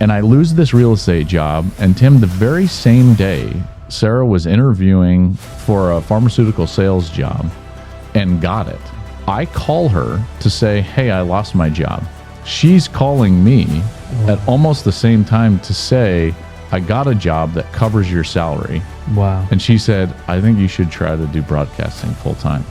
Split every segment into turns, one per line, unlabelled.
And I lose this real estate job. And Tim, the very same day, Sarah was interviewing for a pharmaceutical sales job and got it. I call her to say, hey, I lost my job. She's calling me at almost the same time to say, I got a job that covers your salary.
Wow.
And she said, I think you should try to do broadcasting full time.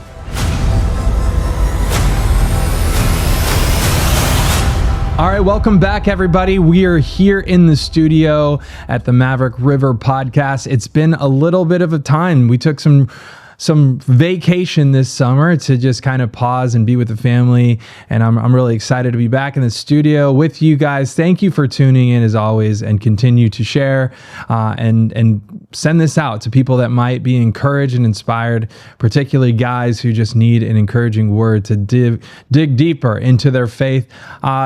All right, welcome back, everybody. We are here in the studio at the Maverick River podcast. It's been a little bit of a time. We took some vacation this summer to just kind of pause and be with the family. And I'm really excited to be back in the studio with you guys. Thank you for tuning in as always, and continue to share and send this out to people that might be encouraged and inspired, particularly guys who just need an encouraging word to dig deeper into their faith.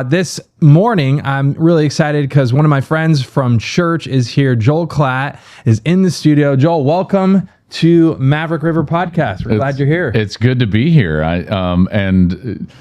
This morning, I'm really excited because one of my friends from church is here. Joel Klatt is in the studio. Joel, welcome to Maverick River Podcast. We're glad you're here.
It's good to be here. And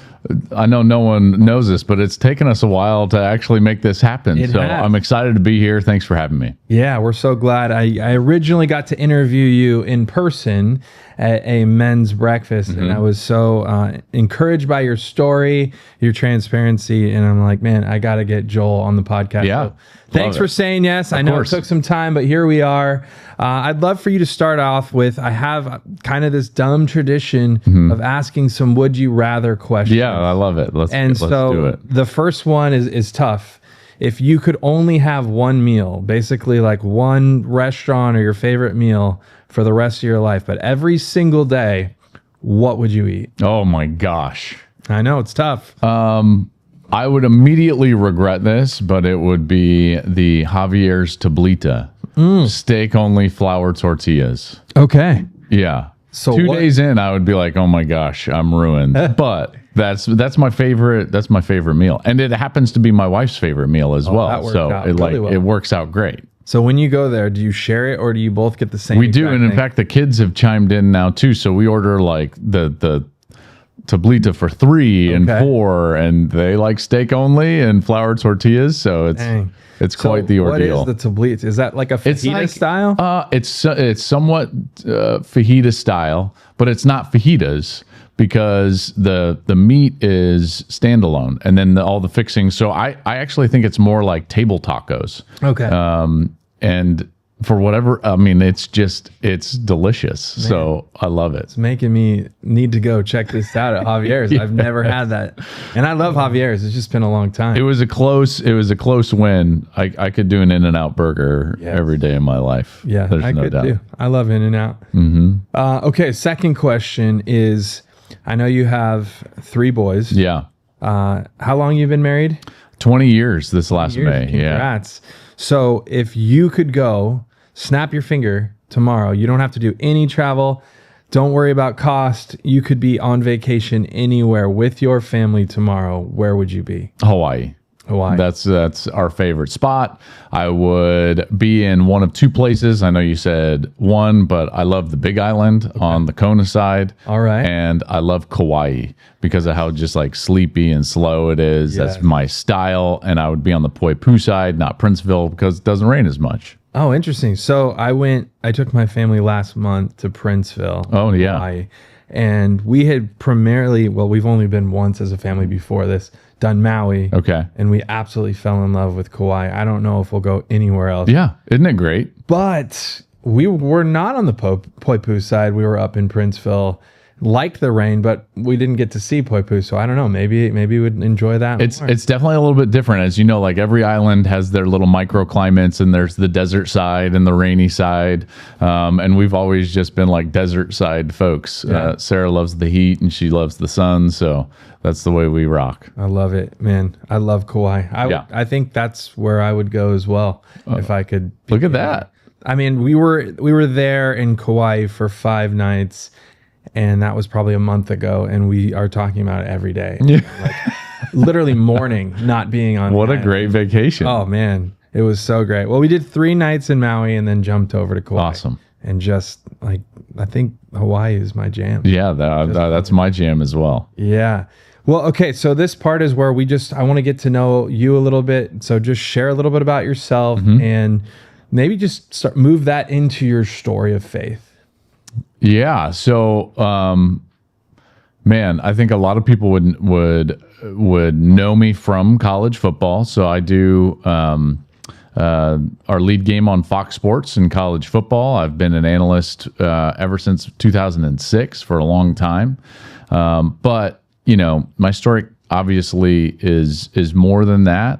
I know no one knows this, but it's taken us a while to actually make this happen. I'm excited to be here. Thanks for having me.
Yeah, we're so glad. I originally got to interview you in person at a men's breakfast, and I was so encouraged by your story, your transparency, and I'm like, man, I got to get Joel on the podcast.
Yeah.
So thanks for saying yes. I know it took some time, but here we are. I'd love for you to start off with, I have kind of this dumb tradition of asking some would you rather questions.
Yeah, I love it. Let's do it.
The first one is tough. If you could only have one meal, basically like one restaurant or your favorite meal for the rest of your life, but every single day, what would you eat?
Oh my gosh.
I know it's tough.
I would immediately regret this, but it would be the Javier's Tablita. Steak only, flour tortillas.
Okay.
Yeah.
So
2 days in, I would be like, "Oh my gosh, I'm ruined." But that's my favorite. That's my favorite meal, and it happens to be my wife's favorite meal as well. So it works out great.
So when you go there, do you share it or do you both get the same?
We do, and in fact, the kids have chimed in now too. So we order like the tablita for 3 and 4, and they like steak only and flour tortillas. So it's quite the ordeal.
What is the tablita? Is that like a fajita style?
It's somewhat fajita style, but it's not fajitas because the meat is standalone, and then all the fixings. So I actually think it's more like table tacos.
Okay.
And for whatever, I mean, it's delicious. Man. So I love it.
It's making me need to go check this out at Javier's. Yeah. I've never had that. And I love Javier's. It's just been a long time.
It was a close win. I could do an In-N-Out burger every day of my life.
Yeah,
there's no doubt. Too.
I love In-N-Out. Okay, second question is, I know you have 3 boys.
Yeah.
How long you been married?
20 years this last May.
Congrats. Yeah. So if you could go, snap your finger tomorrow, you don't have to do any travel. Don't worry about cost. You could be on vacation anywhere with your family tomorrow. Where would you be?
Hawaii. That's our favorite spot. I would be in one of 2 places. I know you said 1, but I love the Big Island on the Kona side.
All right.
And I love Kauai because of how just like sleepy and slow it is. Yes. That's my style. And I would be on the Poipu side, not Princeville, because it doesn't rain as much.
Oh, interesting. So I took my family last month to Princeville.
Oh, yeah.
Hawaii, and we had we've only been once as a family before this, done Maui.
Okay.
And we absolutely fell in love with Kauai. I don't know if we'll go anywhere else.
Yeah. Isn't it great?
But we were not on the Poipu side. We were up in Princeville. Liked the rain, but we didn't get to see Poipu, so I don't know. Maybe we would enjoy that.
It's definitely a little bit different, as you know. Like every island has their little microclimates, and there's the desert side and the rainy side. And we've always just been like desert side folks. Yeah. Sarah loves the heat and she loves the sun, so that's the way we rock.
I love it, man. I love Kauai. I think that's where I would go as well if I could.
Look at that.
I mean, we were there in Kauai for 5 nights. And that was probably a month ago, and we are talking about it every day. Like, literally mourning not being on.
What a great vacation.
Oh, man. It was so great. Well, we did 3 nights in Maui and then jumped over to Kauai.
Awesome.
And just like, I think Hawaii is my jam.
Yeah, that's my jam as well.
Yeah. Well, okay, so this part is where I want to get to know you a little bit. So just share a little bit about yourself and maybe just move that into your story of faith.
Yeah. So, man, I think a lot of people would know me from college football. So I do our lead game on Fox Sports in college football. I've been an analyst ever since 2006 for a long time. But my story obviously is more than that.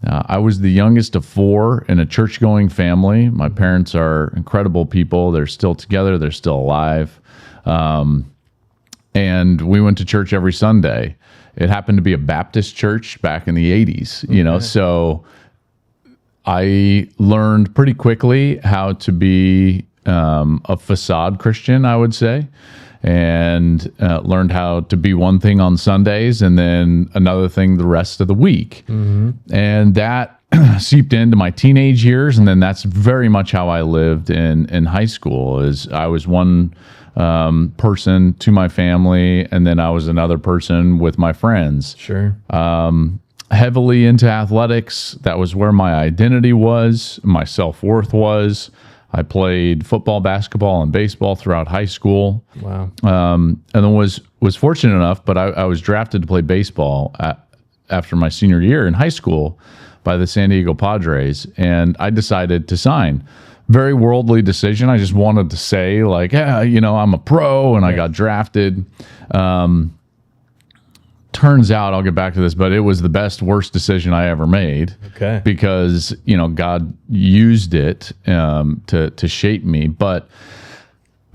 I was the youngest of four in a church-going family. My parents are incredible people. They're still together. They're still alive. And we went to church every Sunday. It happened to be a Baptist church back in the 80s, so I learned pretty quickly how to be a facade Christian, I would say, and learned how to be one thing on Sundays and then another thing the rest of the week. And that seeped into my teenage years. And then that's very much how I lived in high school. Is I was one person to my family, and then I was another person with my friends.
Sure.
Heavily into athletics. That was where my identity was, my self-worth was. I played football, basketball, and baseball throughout high school.
Wow.
And then was fortunate enough, but I was drafted to play baseball after my senior year in high school by the San Diego Padres, and I decided to sign. Very worldly decision. I just wanted to say, like, I'm a pro, and I got drafted. Turns out, I'll get back to this, but it was the worst decision I ever made.
Okay.
Because, God used it to shape me. But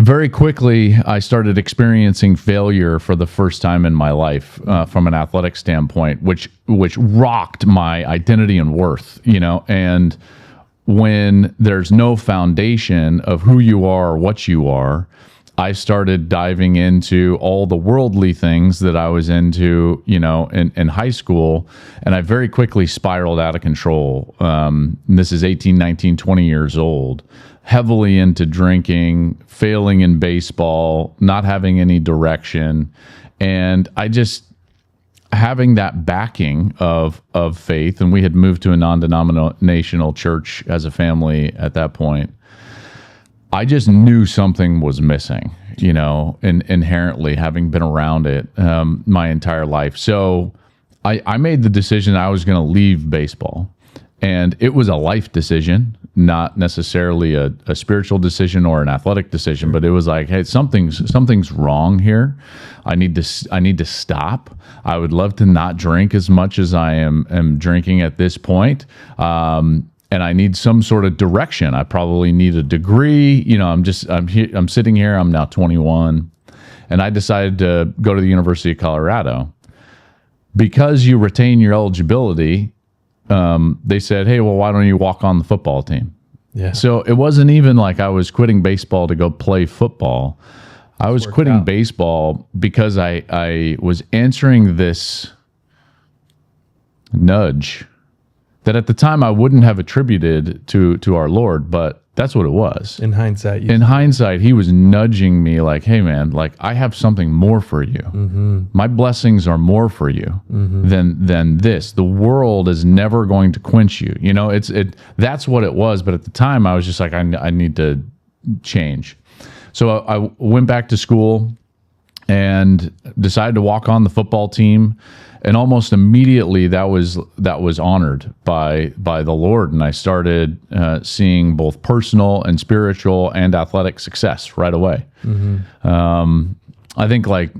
very quickly, I started experiencing failure for the first time in my life from an athletic standpoint, which rocked my identity and worth, and when there's no foundation of who you are or what you are, I started diving into all the worldly things that I was into, in high school, and I very quickly spiraled out of control. This is 18, 19, 20 years old, heavily into drinking, failing in baseball, not having any direction, and I just having that backing of faith, and we had moved to a non-denominational church as a family at that point. I just knew something was missing, inherently having been around it my entire life. So I made the decision I was going to leave baseball, and it was a life decision, not necessarily a spiritual decision or an athletic decision, but it was like, hey, something's wrong here. I need to stop. I would love to not drink as much as I am drinking at this point. And I need some sort of direction. I probably need a degree. I'm sitting here. I'm now 21, and I decided to go to the University of Colorado because you retain your eligibility. They said, "Hey, well, why don't you walk on the football team?"
Yeah.
So it wasn't even like I was quitting baseball to go play football. I was quitting baseball because I was answering this nudge that at the time I wouldn't have attributed to our Lord, but that's what it was.
In hindsight.
He was nudging me like, hey man, like I have something more for you. My blessings are more for you than this. The world is never going to quench you. That's what it was. But at the time I was just like, I need to change. So I went back to school and decided to walk on the football team. And almost immediately that was honored by the Lord, and I started seeing both personal and spiritual and athletic success right away. I think, like,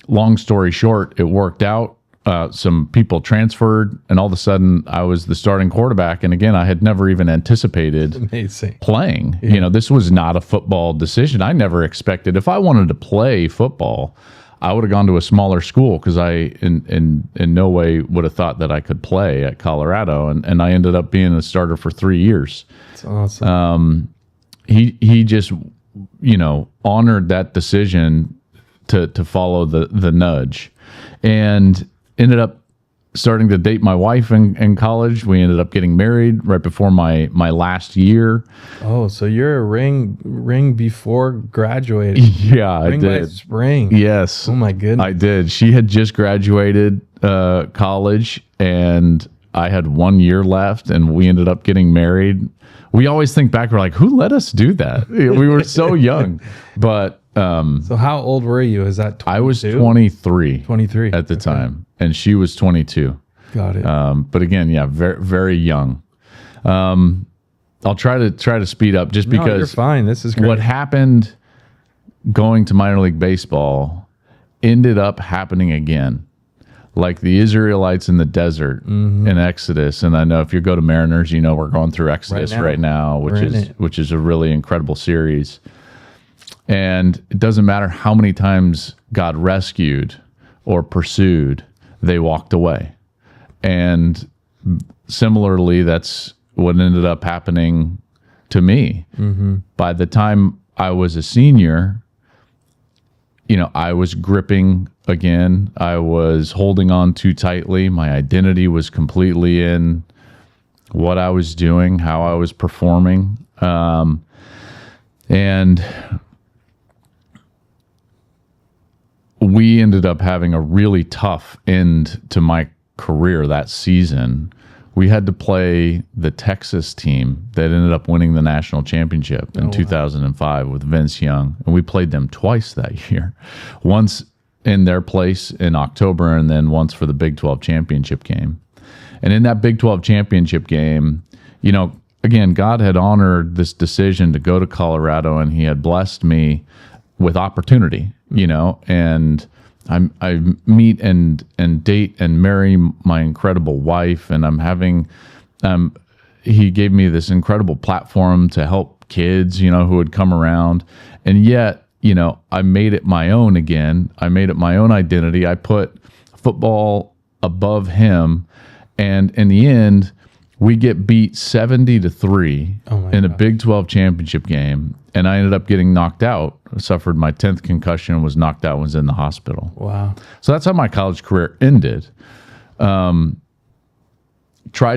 long story short, it worked out. Some people transferred, and all of a sudden I was the starting quarterback. And again, I had never even anticipated playing.
Yeah.
This was not a football decision. I never expected, if I wanted to play football, I would have gone to a smaller school, because I in no way would have thought that I could play at Colorado, and I ended up being a starter for 3 years.
That's awesome.
He just honored that decision to follow the nudge, and ended up starting to date my wife in college. We ended up getting married right before my last year.
Oh, so you're a ring before graduating.
Yeah, I
Ring by
did.
spring.
Yes.
Oh my goodness.
I did. She had just graduated college, and I had 1 year left, and we ended up getting married. We always think back, we're like, who let us do that? We were so young. But
So how old were you? Is that 22?
I was 23.
23
at the time, and she was 22.
Got it.
But again, yeah, very, very young. I'll try to speed up just
No, you're
because
fine. This is great.
what happened going to minor league baseball ended up happening again, like the Israelites in the desert in Exodus. And I know if you go to Mariners, you know we're going through Exodus right now, which is a really incredible series. And it doesn't matter how many times God rescued or pursued, they walked away. And similarly, that's what ended up happening to me. By the time I was a senior, I was gripping again. I was holding on too tightly. My identity was completely in what I was doing, how I was performing. And we ended up having a really tough end to my career that season. We had to play the Texas team that ended up winning the national championship in 2005 with Vince Young. And we played them twice that year. Once in their place in October, and then once for the Big 12 championship game. And in that Big 12 championship game, again, God had honored this decision to go to Colorado, and he had blessed me with opportunity, and I meet and date and marry my incredible wife, and I'm having, he gave me this incredible platform to help kids, who would come around. And yet, I made it my own again. I made it my own identity. I put football above him. And in the end, we get beat 70-3 in a Big 12 championship game. And I ended up getting knocked out. I suffered my 10th concussion, was knocked out, was in the hospital.
Wow.
So that's how my college career ended. Tried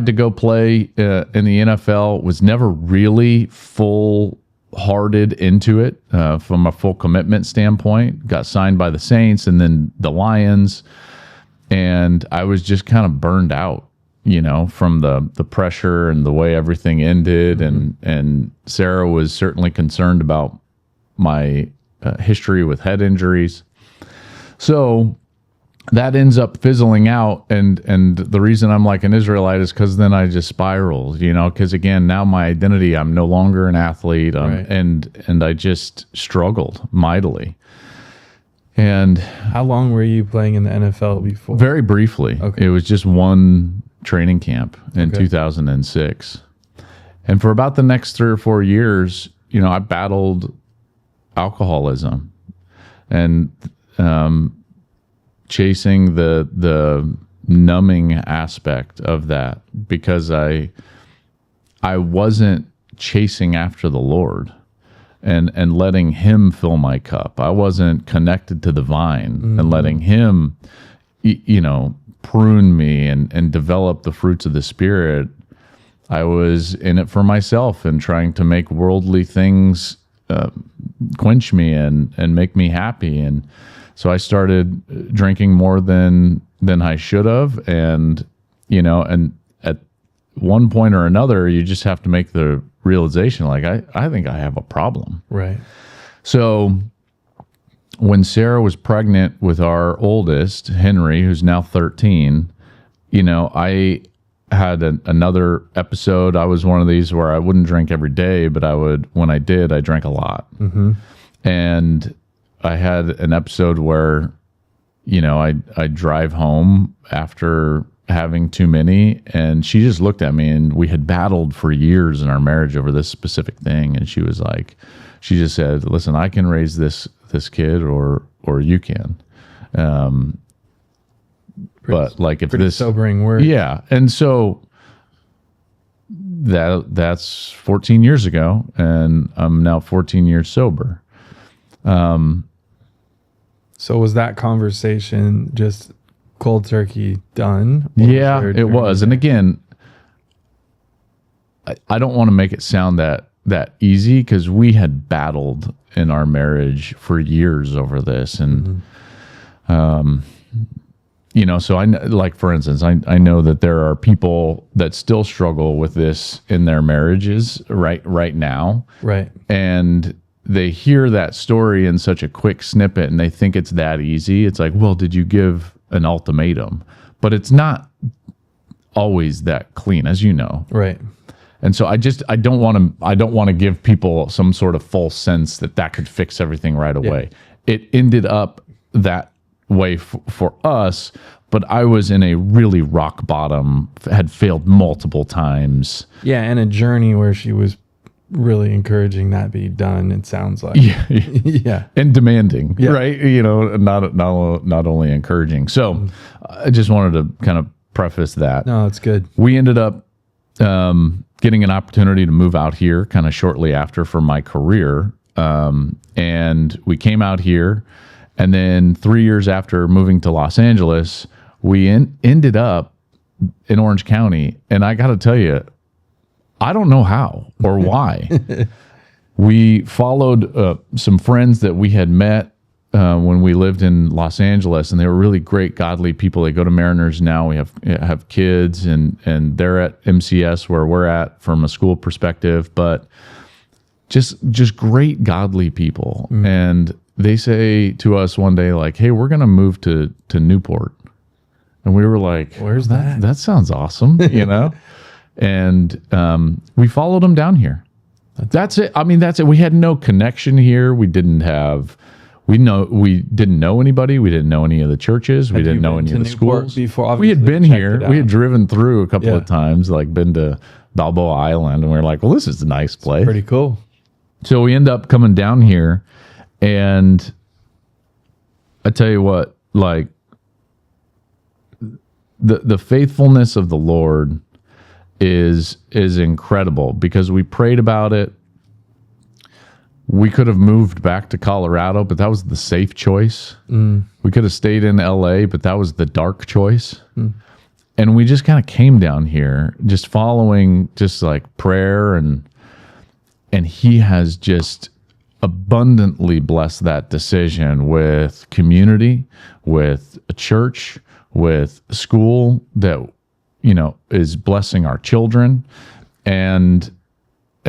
to go play in the NFL, was never really full-hearted into it from a full commitment standpoint. Got signed by the Saints and then the Lions. And I was just kind of burned out, from the pressure and the way everything ended. And Sarah was certainly concerned about my history with head injuries. So that ends up fizzling out. And the reason I'm like an Israelite is because then I just spiraled, because again, now my identity, I'm no longer an athlete. And I just struggled mightily. And
how long were you playing in the NFL before?
Very briefly. Okay. It was just one training camp in 2006. And for about the next 3 or 4 years, I battled alcoholism and chasing the numbing aspect of that, because I wasn't chasing after the Lord and letting him fill my cup. I wasn't connected to the vine and letting him, prune me and develop the fruits of the Spirit. I was in it for myself and trying to make worldly things quench me and make me happy. And so I started drinking more than I should have. And, and at one point or another, you just have to make the realization, like, I think I have a problem.
Right.
So when Sarah was pregnant with our oldest, Henry, who's now 13, I had another episode. I was one of these where I wouldn't drink every day, but when I did, I drank a lot. And I had an episode where, I drive home after having too many, and she just looked at me, and we had battled for years in our marriage over this specific thing. And she just said, listen, I can raise this kid or you can. But like, if this
sobering word.
Yeah. And so that's 14 years ago, and I'm now 14 years sober.
So was that conversation just cold turkey done.
Yeah, it was. And again, I don't want to make it sound that easy, because we had battled in our marriage for years over this. And, so like, for instance, I know that there are people that still struggle with this in their marriages right now.
Right.
And they hear that story in such a quick snippet and they think it's that easy. It's like, well, did you give an ultimatum? But it's not always that clean, as you know.
Right.
And so I don't want to give people some sort of false sense that could fix everything right away. Yeah. It ended up that way for us, but I was in a really rock bottom, had failed multiple times.
Yeah, and a journey where she was really encouraging that be done, it sounds like.
Yeah.
Yeah.
And demanding, right? Not only encouraging. So I just wanted to kind of preface that.
No, it's good.
We ended up getting an opportunity to move out here kind of shortly after for my career. And we came out here, and then 3 years after moving to Los Angeles, we ended up in Orange County. And I got to tell you, I don't know how or why. We followed some friends that we had met when we lived in Los Angeles, and they were really great, godly people. They go to Mariners now. We have kids, and they're at MCS where we're at from a school perspective, but just great, godly people. Mm. And they say to us one day, like, "Hey, we're going to move to Newport." And we were like,
"Where's that?
That sounds awesome," And we followed them down here. That's it. I mean, that's it. We had no connection here. We didn't know anybody. We didn't know any of the churches. We didn't know any of the schools.
Before,
we had been here. We had driven through a couple of times, like been to Balboa Island, and we were like, well, this is a nice place.
Pretty cool.
So we end up coming down here, and I tell you what, like the faithfulness of the Lord is incredible, because we prayed about it. We could have moved back to Colorado, but that was the safe choice. Mm. We could have stayed in LA, but that was the dark choice. Mm. And we just kind of came down here, just following just like prayer, and he has just abundantly blessed that decision with community, with a church, with school that is blessing our children, and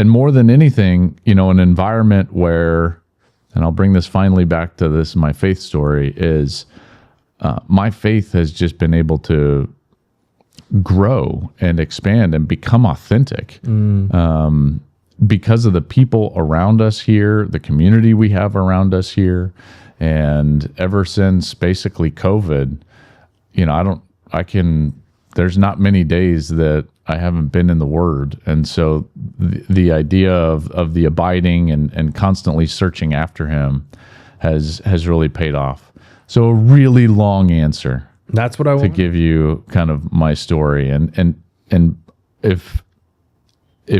more than anything, an environment where, and I'll bring this finally back to this, my faith story, is my faith has just been able to grow and expand and become authentic because of the people around us here, the community we have around us here. And ever since basically COVID, there's not many days that I haven't been in the Word. And so the idea of the abiding and constantly searching after Him has really paid off. So a really long answer.
That's what I want
to give you kind of my story. And if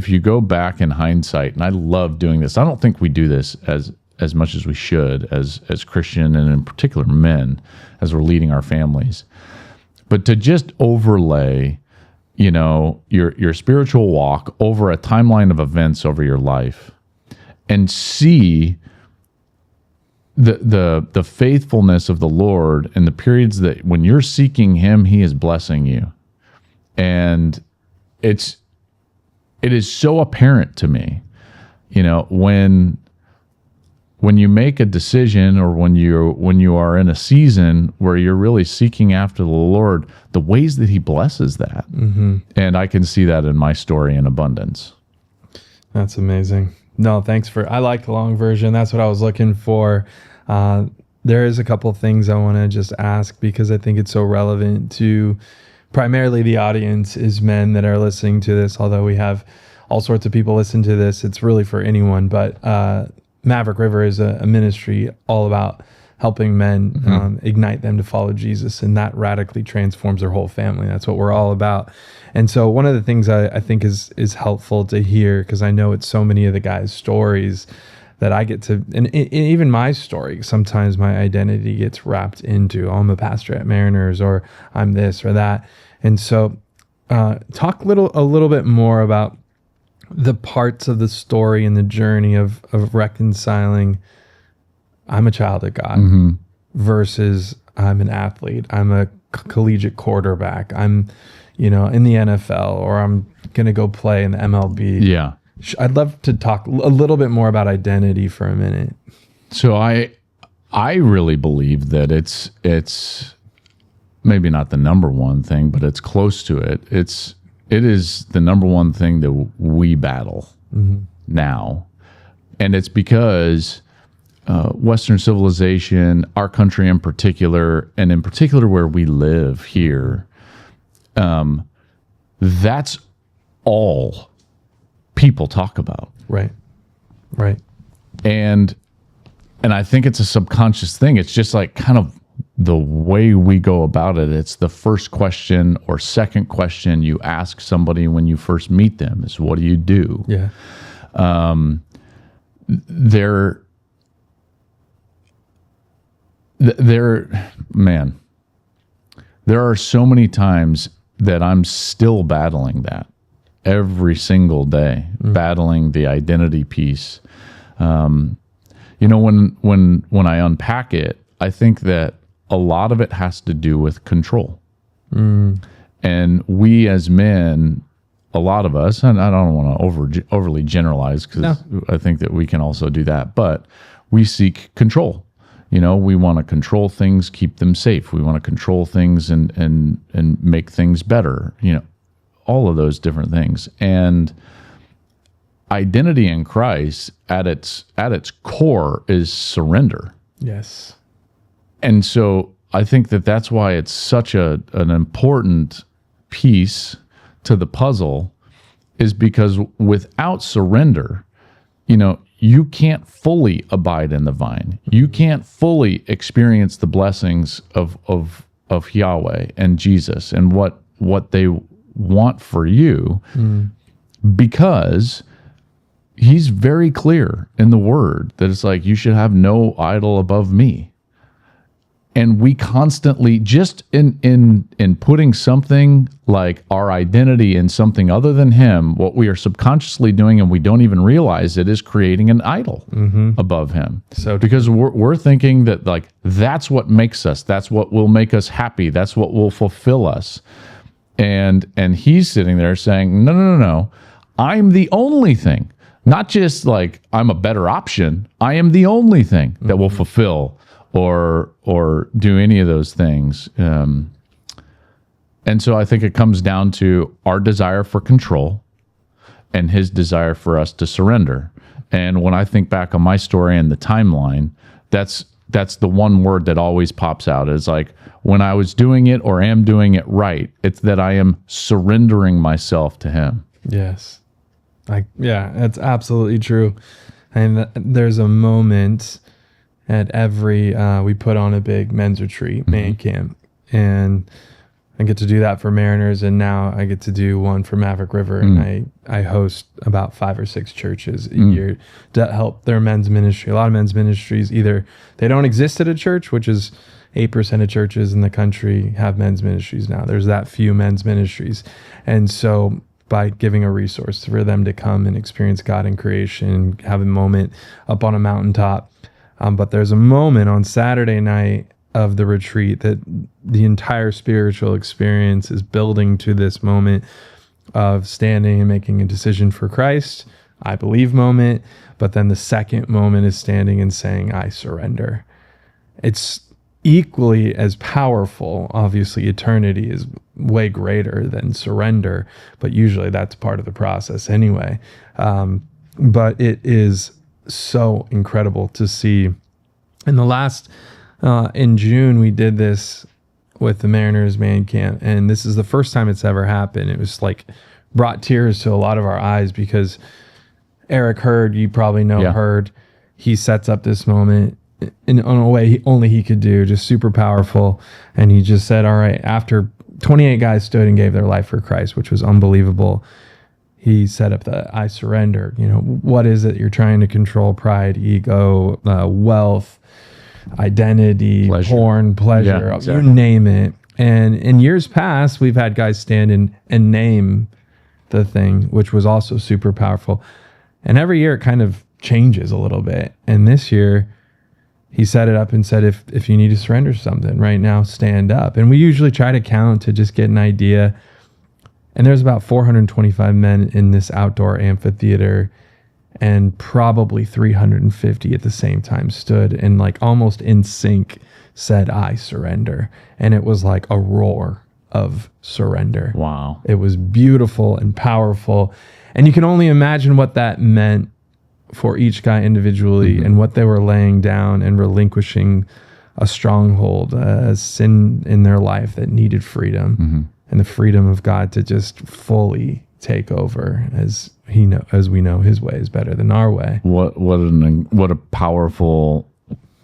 you go back in hindsight, and I love doing this, I don't think we do this as much as we should as Christian, and in particular men, as we're leading our families. But to just overlay, your spiritual walk over a timeline of events over your life, and see the faithfulness of the Lord in the periods that when you're seeking Him, He is blessing you. And it is so apparent to me, when you make a decision, or when you are in a season where you're really seeking after the Lord, the ways that He blesses that. Mm-hmm. And I can see that in my story in abundance.
That's amazing. No, thanks I like the long version. That's what I was looking for. There is a couple of things I want to just ask, because I think it's so relevant to primarily the audience is men that are listening to this. Although we have all sorts of people listen to this, it's really for anyone. But Maverick River is a ministry all about helping men ignite them to follow Jesus, and that radically transforms their whole family. That's what we're all about. And so one of the things I think is helpful to hear, because I know it's so many of the guys' stories, that I get to, and even my story, sometimes my identity gets wrapped into, oh, I'm a pastor at Mariners, or I'm this or that. And so talk a little bit more about the parts of the story and the journey of reconciling I'm a child of God versus I'm an athlete, I'm a collegiate quarterback, I'm in the NFL, or I'm going to go play in the MLB.
Yeah.
I'd love to talk a little bit more about identity for a minute.
So I really believe that it's maybe not the number one thing, but it's close to it. It is the number one thing that we battle now. And it's because Western civilization, our country in particular, and in particular where we live here, that's all people talk about.
Right.
And I think it's a subconscious thing. It's just like kind of the way we go about it. It's the first question or second question you ask somebody when you first meet them is, what do you do?
Yeah.
There are so many times that I'm still battling that every single day, battling the identity piece. When I unpack it, I think that a lot of it has to do with control. And we as men, a lot of us, and I don't want to overly generalize, because I think that we can also do that, but we seek control. We want to control things, keep them safe. We want to control things and make things better. All of those different things. And identity in Christ at its core is surrender.
Yes.
And so I think that that's why it's such an important piece to the puzzle, is because without surrender, you can't fully abide in the vine. You can't fully experience the blessings of Yahweh and Jesus and what they want for you, because he's very clear in the word that it's like, you should have no idol above me. And we constantly, just in putting something like our identity in something other than him, what we are subconsciously doing, and we don't even realize it, is creating an idol above him.
So
because we're thinking that like that's what makes us, that's what will make us happy, that's what will fulfill us. And he's sitting there saying, no, I'm the only thing. Not just like I'm a better option. I am the only thing that will fulfill or do any of those things. And so I think it comes down to our desire for control and his desire for us to surrender. And when I think back on my story and the timeline, that's the one word that always pops out. Is like, when I was doing it or am doing it right, it's that I am surrendering myself to him.
Yes. That's absolutely true. And there's a moment at every, we put on a big men's retreat, man camp, and I get to do that for Mariners, and now I get to do one for Maverick River, and I host about 5 or 6 churches a year to help their men's ministry. A lot of men's ministries, either they don't exist at a church, which is 8% of churches in the country have men's ministries now. There's that few men's ministries. And so by giving a resource for them to come and experience God in creation, have a moment up on a mountaintop. But there's a moment on Saturday night of the retreat that the entire spiritual experience is building to this moment of standing and making a decision for Christ, I believe moment. But then the second moment is standing and saying, I surrender. It's equally as powerful. Obviously, eternity is way greater than surrender, but usually that's part of the process anyway. But it is so incredible to see. In the last, in June, we did this with the Mariners man camp, and this is the first time it's ever happened. It was like brought tears to a lot of our eyes because Eric Hurd, you probably know Hurd, he sets up this moment in a way only he could do, just super powerful. And he just said, all right, after 28 guys stood and gave their life for Christ, which was unbelievable, he set up the I surrender. You know, what is it you're trying to control? Pride, ego, wealth, identity,
Pleasure.
porn, pleasure,
Yeah, exactly.
you name it. And in years past, we've had guys stand in and name the thing, which was also super powerful. And every year it kind of changes a little bit. And this year he set it up and said, if you need to surrender something right now, stand up. And we usually try to count to just get an idea. And there's about 425 men in this outdoor amphitheater, and probably 350 at the same time stood and like almost in sync said, I surrender. And it was like a roar of surrender.
Wow.
It was beautiful and powerful. And you can only imagine what that meant for each guy individually, and what they were laying down and relinquishing a stronghold, a sin in their life that needed freedom, and the freedom of God to just fully take over, as we know his way is better than our way.
What a powerful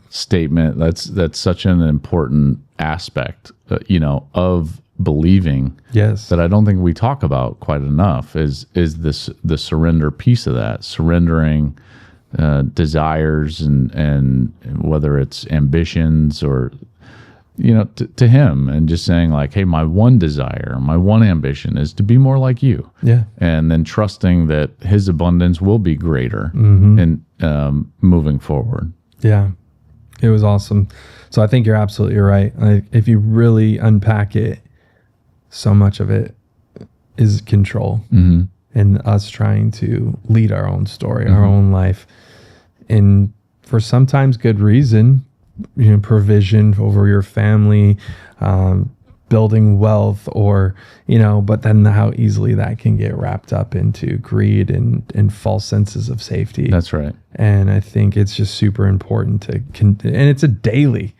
statement. That's such an important aspect, of believing.
Yes.
That I don't think we talk about quite enough is the surrender piece of that, surrendering desires and whether it's ambitions or to him, and just saying like, hey, my one desire, my one ambition is to be more like you.
Yeah.
And then trusting that his abundance will be greater and moving forward.
Yeah. It was awesome. So I think you're absolutely right. Like, if you really unpack it, so much of it is control and us trying to lead our own story, our own life. And for sometimes good reason, provision over your family, building wealth, or, but then how easily that can get wrapped up into greed and false senses of safety.
That's right.
And I think it's just super important and it's a daily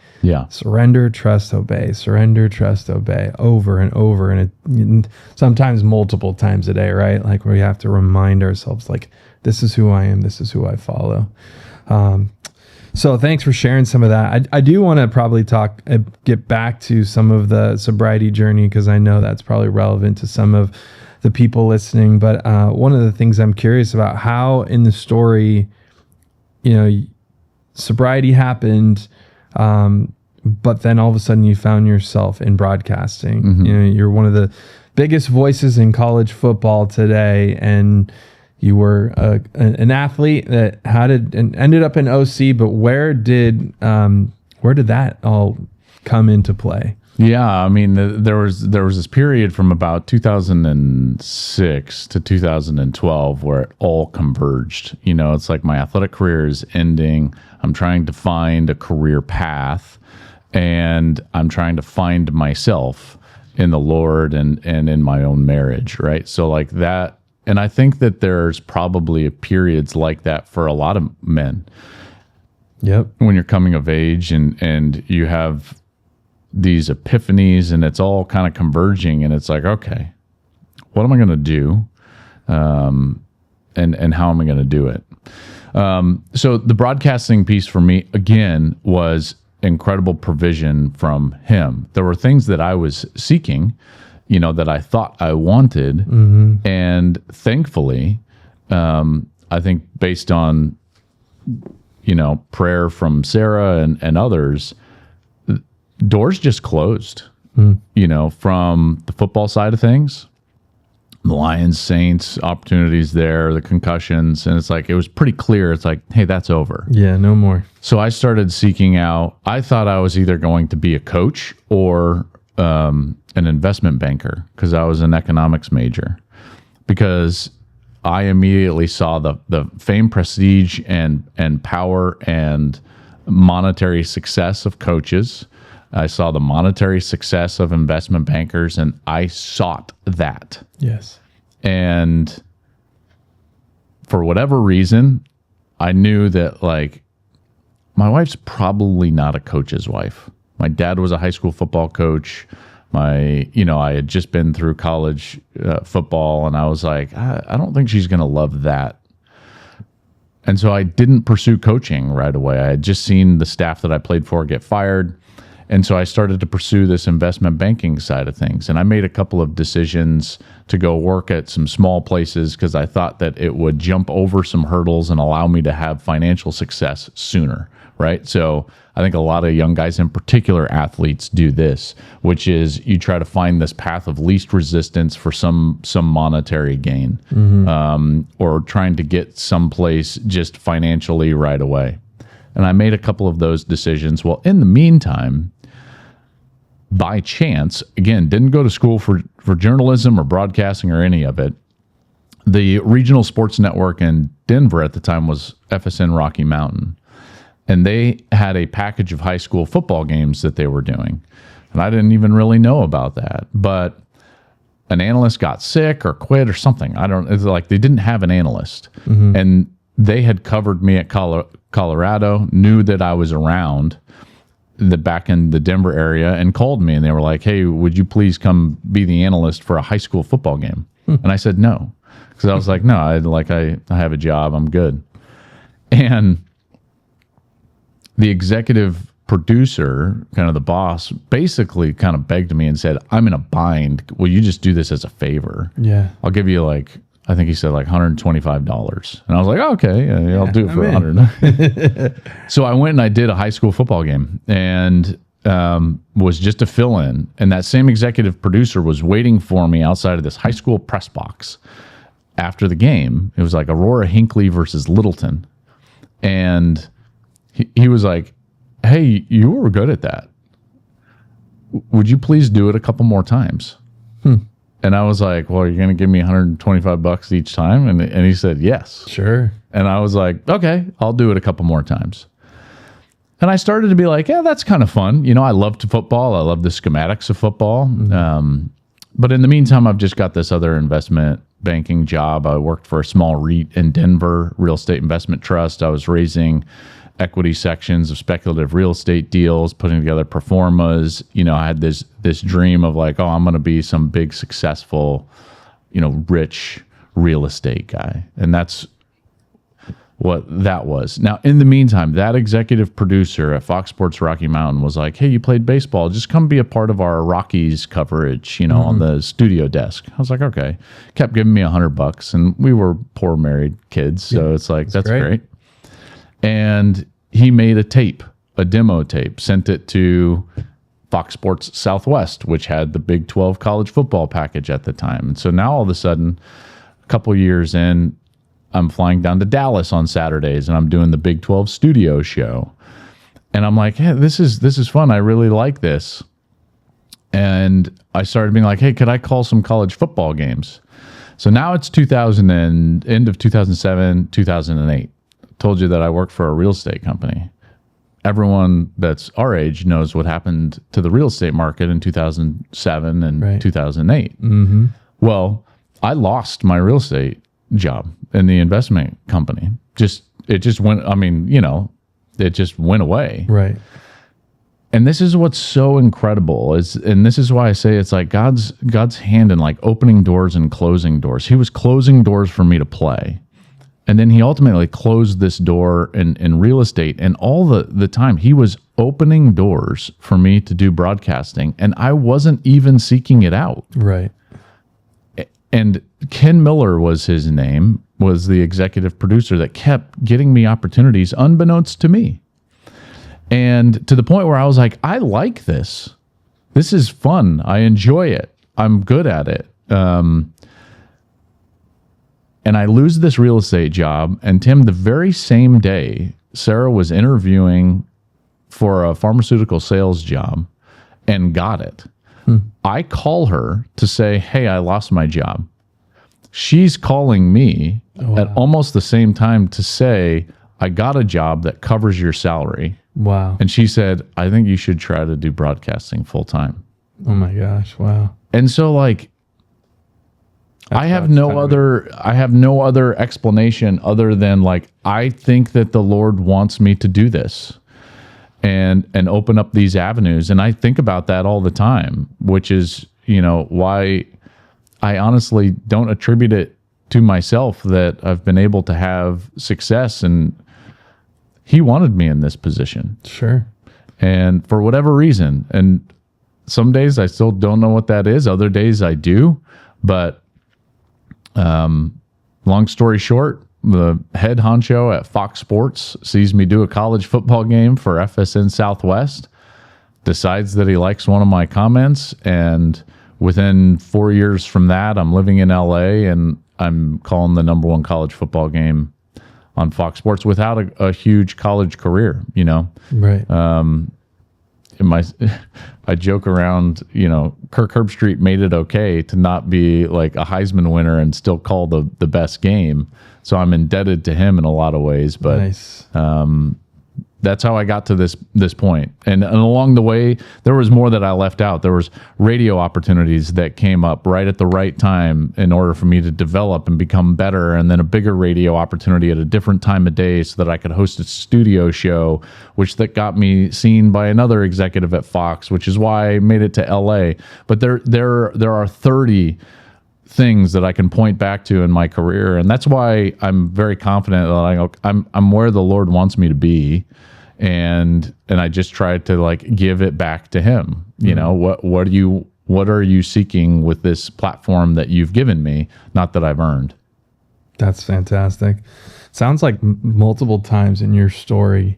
surrender, trust, obey, surrender, trust, obey, over and over. And sometimes multiple times a day, right? Like, where we have to remind ourselves, like, this is who I am. This is who I follow. So thanks for sharing some of that. I do want to probably get back to some of the sobriety journey, because I know that's probably relevant to some of the people listening. But one of the things I'm curious about, how in the story, sobriety happened, but then all of a sudden you found yourself in broadcasting. You're one of the biggest voices in college football today, and you were an athlete that ended up in OC. But where did that all come into play?
Yeah, I mean, there was this period from about 2006 to 2012 where it all converged. It's like my athletic career is ending. I'm trying to find a career path, and I'm trying to find myself in the Lord and in my own marriage, right? So like that. And I think that there's probably periods like that for a lot of men.
Yep.
When you're coming of age and you have these epiphanies and it's all kind of converging, and it's like, okay, what am I going to do? And how am I going to do it? So the broadcasting piece for me, again, was incredible provision from him. There were things that I was seeking, that I thought I wanted. And thankfully, I think based on, prayer from Sarah and others, doors just closed, from the football side of things, the Lions, Saints, opportunities there, the concussions. And it's like, it was pretty clear. It's like, hey, that's over.
Yeah, no more.
So I started seeking out, I thought I was either going to be a coach or an investment banker, because I was an economics major, because I immediately saw the fame, prestige, and power and monetary success of coaches. I saw the monetary success of investment bankers, and I sought that.
Yes.
And for whatever reason, I knew that, like, my wife's probably not a coach's wife. My dad was a high school football coach. I had just been through college football, and I was like, I don't think she's going to love that. And so I didn't pursue coaching right away. I had just seen the staff that I played for get fired. And so I started to pursue this investment banking side of things. And I made a couple of decisions to go work at some small places because I thought that it would jump over some hurdles and allow me to have financial success sooner, right? So I think a lot of young guys, in particular athletes, do this, which is you try to find this path of least resistance for some monetary gain, or trying to get someplace just financially right away. And I made a couple of those decisions. Well, in the meantime, by chance, again, didn't go to school for journalism or broadcasting or any of it. The regional sports network in Denver at the time was FSN Rocky Mountain. And they had a package of high school football games that they were doing. And I didn't even really know about that. But an analyst got sick or quit or something. It's like they didn't have an analyst. And they had covered me at Colorado, knew that I was around back in the Denver area, and called me, and they were like, hey, would you please come be the analyst for a high school football game? And I said no, because I was like, no, I have a job, I'm good. And the executive producer, kind of the boss, basically kind of begged me and said, I'm in a bind. Will you just do this as a favor? Yeah. I'll give you I think he said $125. And I was like, oh, okay, yeah, I'll do it for $100. So I went and I did a high school football game and was just a fill-in. And that same executive producer was waiting for me outside of this high school press box after the game. It was like Aurora Hinckley versus Littleton. And he was like, hey, you were good at that. Would you please do it a couple more times? And I was like, well, you're going to give me $125 each time? And he said, yes. Sure. And I was like, okay, I'll do it a couple more times. And I started to be like, yeah, that's kind of fun. I loved football. I love the schematics of football. But in the meantime, I've just got this other investment banking job. I worked for a small REIT in Denver, Real Estate Investment Trust. I was raising equity sections of speculative real estate deals, putting together pro formas. I had this dream of like, oh, I'm going to be some big, successful, rich real estate guy. And that's what that was. Now, in the meantime, that executive producer at Fox Sports Rocky Mountain was like, hey, you played baseball. Just come be a part of our Rockies coverage, on the studio desk. I was like, okay. Kept giving me $100. And we were poor married kids. So it's like, that's great. And he made a demo tape, sent it to Fox Sports Southwest, which had the Big 12 college football package at the time. And so now all of a sudden, a couple years in, I'm flying down to Dallas on Saturdays and I'm doing the Big 12 studio show. And I'm like, hey, this is fun. I really like this. And I started being like, hey, could I call some college football games? So now it's end of 2007, 2008. Told you that I work for a real estate company. Everyone that's our age knows what happened to the real estate market in 2007 and 2008. Well, I lost my real estate job in the investment company. It just went away. Right. And this is what's so incredible and this is why I say it's like God's hand in like opening doors and closing doors. He was closing doors for me to play. And then he ultimately closed this door in real estate. And all the time, he was opening doors for me to do broadcasting. And I wasn't even seeking it out. Right. And Ken Miller was his name, was the executive producer that kept getting me opportunities unbeknownst to me. And to the point where I was like, I like this. This is fun. I enjoy it. I'm good at it. And I lose this real estate job. And Tim, the very same day, Sarah was interviewing for a pharmaceutical sales job and got it. I call her to say, hey, I lost my job. She's calling me at almost the same time to say, I got a job that covers your salary. Wow. And she said, I think you should try to do broadcasting full time. Oh my gosh. Wow. And so like, I have no other explanation other than like, I think that the Lord wants me to do this and open up these avenues. And I think about that all the time, which is, why I honestly don't attribute it to myself that I've been able to have success. And he wanted me in this position. Sure. And for whatever reason, and some days I still don't know what that is. Other days I do. But long story short, the head honcho at Fox Sports sees me do a college football game for FSN Southwest, decides that he likes one of my comments, and within 4 years from that, I'm living in LA and I'm calling the #1 college football game on Fox Sports without a huge college career, you know.
Right.
I joke around, you know, Kirk Herbstreit made it okay to not be like a Heisman winner and still call the best game. So I'm indebted to him in a lot of ways, but
Nice.
That's how I got to this point. And along the way, there was more that I left out. There was radio opportunities that came up right at the right time in order for me to develop and become better. And then a bigger radio opportunity at a different time of day so that I could host a studio show, which that got me seen by another executive at Fox, which is why I made it to LA. But there are 30 things that I can point back to in my career. And that's why I'm very confident that I'm where the Lord wants me to be. And I just try to like give it back to him. You know, what are you seeking with this platform that you've given me, not that I've earned?
That's fantastic. Sounds like multiple times in your story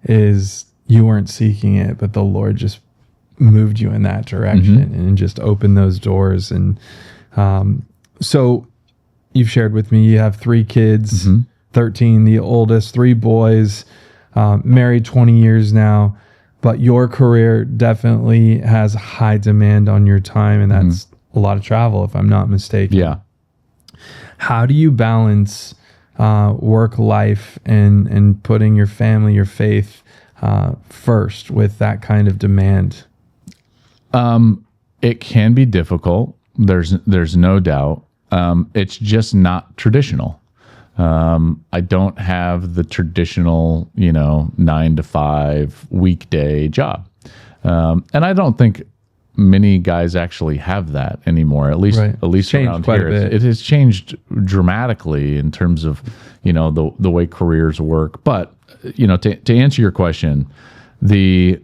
is you weren't seeking it, but the Lord just moved you in that direction and just opened those doors. And so you've shared with me, you have 3 kids, 13, the oldest, 3 boys, married 20 years now, but your career definitely has high demand on your time, and that's a lot of travel, if I'm not mistaken.
Yeah.
How do you balance work life and putting your family, your faith first with that kind of demand?
It can be difficult. There's no doubt. It's just not traditional. I don't have the traditional, 9 to 5 weekday job. And I don't think many guys actually have that anymore, at least around here. It has changed dramatically in terms of, the way careers work. But, to answer your question, the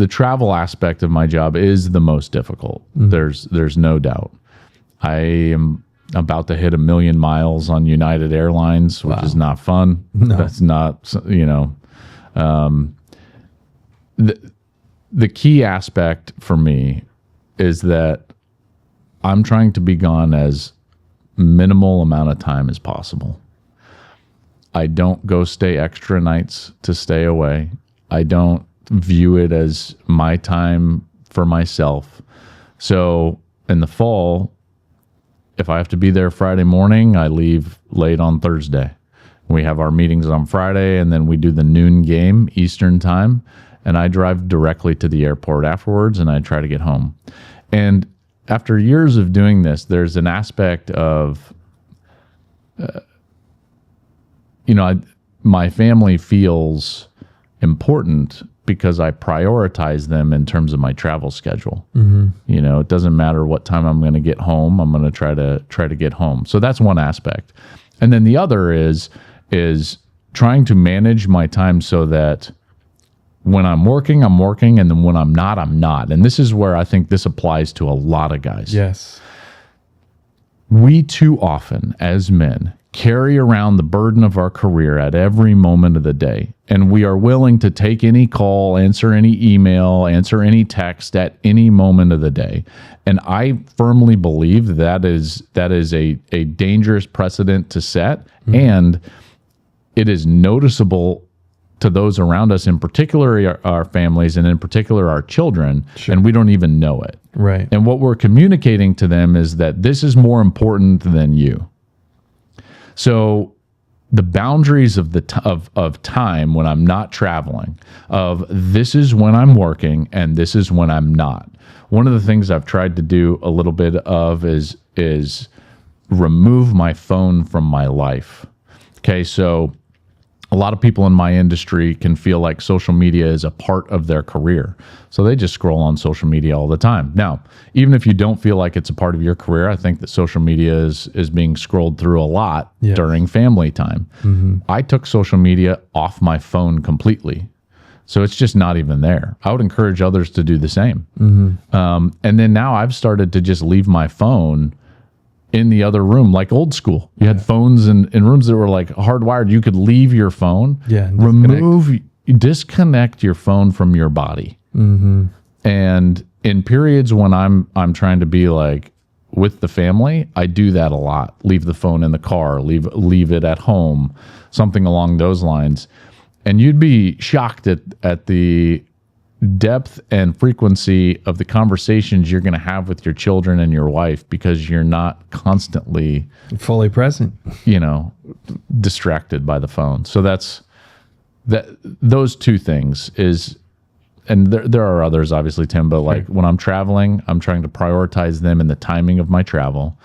travel aspect of my job is the most difficult. There's no doubt. I am about to hit 1 million miles on United Airlines, which is not fun. No. That's not, the key aspect for me is that I'm trying to be gone as minimal amount of time as possible. I don't go stay extra nights to stay away. I don't view it as my time for myself. So in the fall, if I have to be there Friday morning, I leave late on Thursday. We have our meetings on Friday, and then we do the noon game Eastern time, and I drive directly to the airport afterwards, and I try to get home. And after years of doing this, there's an aspect of, my family feels important because I prioritize them in terms of my travel schedule. It doesn't matter what time I'm going to get home. I'm going to try to get home. So that's one aspect. And then the other is trying to manage my time so that when I'm working, and then when I'm not, I'm not. And this is where I think this applies to a lot of guys.
Yes.
We too often, as men, carry around the burden of our career at every moment of the day. And we are willing to take any call, answer any email, answer any text at any moment of the day. And I firmly believe that is a dangerous precedent to set. And it is noticeable to those around us, in particular our families and in particular our children, and we don't even know it.
Right.
And what we're communicating to them is that this is more important than you. So the boundaries of time when I'm not traveling, of this is when I'm working and this is when I'm not. One of the things I've tried to do a little bit of is remove my phone from my life. Okay, so a lot of people in my industry can feel like social media is a part of their career. So they just scroll on social media all the time. Now, even if you don't feel like it's a part of your career, I think that social media is being scrolled through a lot during family time. I took social media off my phone completely. So it's just not even there. I would encourage others to do the same. And then now I've started to just leave my phone in the other room, like old school. You had phones in rooms that were like hardwired. You could leave your phone, disconnect your phone from your body. And in periods when I'm trying to be like with the family, I do that a lot. Leave the phone in the car, leave it at home, something along those lines. And you'd be shocked at the depth and frequency of the conversations you're going to have with your children and your wife, because you're not constantly
fully present,
distracted by the phone. So those two things is, and there are others obviously, Tim, but like when I'm traveling, I'm trying to prioritize them in the timing of my travel.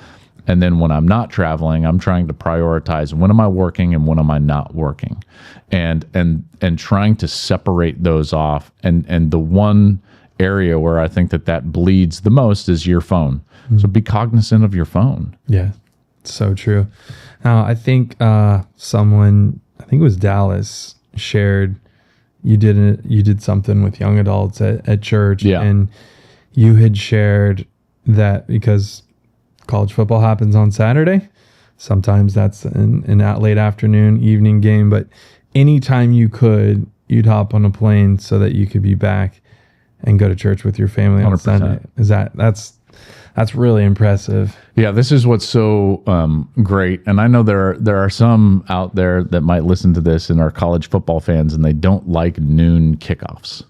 And then when I'm not traveling, I'm trying to prioritize when am I working and when am I not working, and trying to separate those off. And the one area where I think that bleeds the most is your phone. So be cognizant of your phone.
Yeah, so true. Now, I think someone, I think it was Dallas, shared you did something with young adults at church, and you had shared that because college football happens on Saturday. Sometimes that's an late afternoon, evening game, but anytime you could, you'd hop on a plane so that you could be back and go to church with your family on 100%. Sunday. That's really impressive.
Yeah, this is what's so great. And I know there are some out there that might listen to this and are college football fans, and they don't like noon kickoffs.